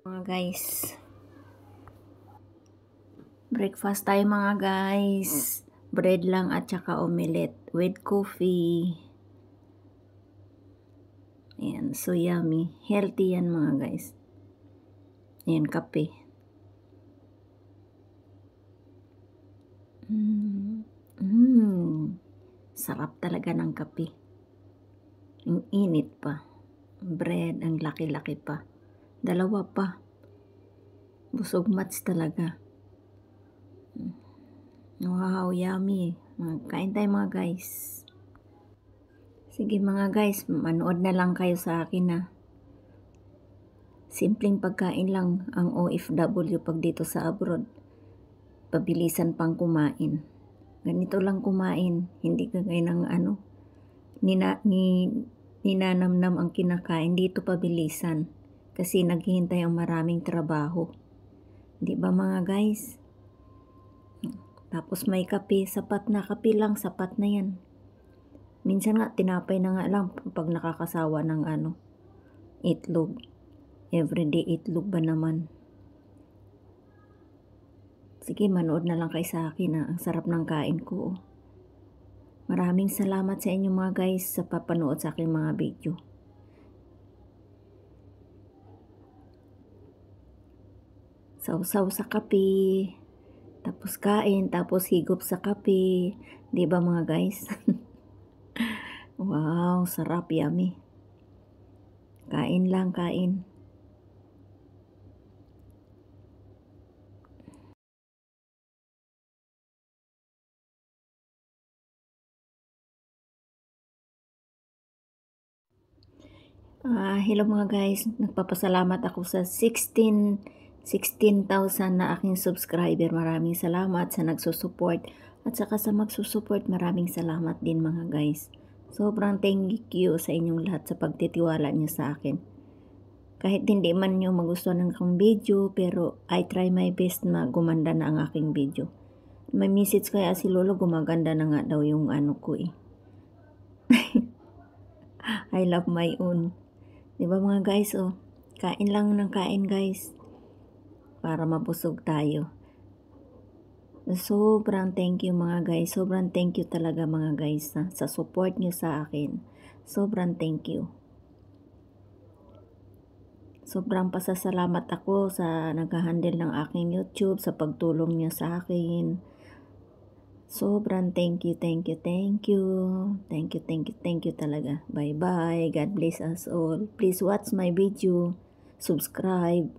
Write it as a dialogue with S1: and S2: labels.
S1: Mga guys, breakfast tayo mga guys. Bread lang at saka omelette with coffee. Ayan, so yummy. Healthy yan mga guys. Ayan, kape. Sarap talaga ng kape. Ang init pa. Bread, ang laki-laki pa. Dalawa pa. Busog mats talaga. Wow, yummy. Kain tayo mga guys. Sige mga guys, manood na lang kayo sa akin na. Simpleng pagkain lang ang OFW pag dito sa abroad. Pabilisan pang kumain. Ganito lang kumain, hindi kagaya ng ninanamnam ang kinakain. Dito pabilisan kasi naghihintay ang maraming trabaho. Di ba mga guys? Tapos may kape, sapat na kape lang, sapat na yan. Minsan nga tinapay na nga lang pag nakakasawa ng itlog. Everyday itlog ba naman? Sige, manood na lang kayo sa akin. Ang sarap ng kain ko. Maraming salamat sa inyo mga guys sa papanood sa aking mga video. Sausaw sa kape. Tapos kain, tapos higop sa kape. Di ba mga guys? Wow, sarap, yummy. Kain lang, kain. Hello mga guys, nagpapasalamat ako sa 16,000 na aking subscriber. Maraming salamat sa nagsusupport at saka sa magsusupport. Maraming salamat din mga guys. Sobrang thank you sa inyong lahat sa pagtitiwala niyo sa akin. Kahit hindi man nyo magustuhan ng aking video, pero I try my best na gumanda na ang aking video. May message kaya si Lolo, gumaganda na nga daw yung ko eh. I love my own. Diba mga guys, kain lang ng kain guys, para mabusog tayo. Sobrang thank you mga guys, sobrang thank you talaga mga guys sa support nyo sa akin. Sobrang thank you. Sobrang pasasalamat ako sa nag-handle ng aking YouTube, sa pagtulong nyo sa akin. Sobrang thank you, thank you, thank you. Thank you, thank you, thank you talaga. Bye-bye. God bless us all. Please watch my video. Subscribe.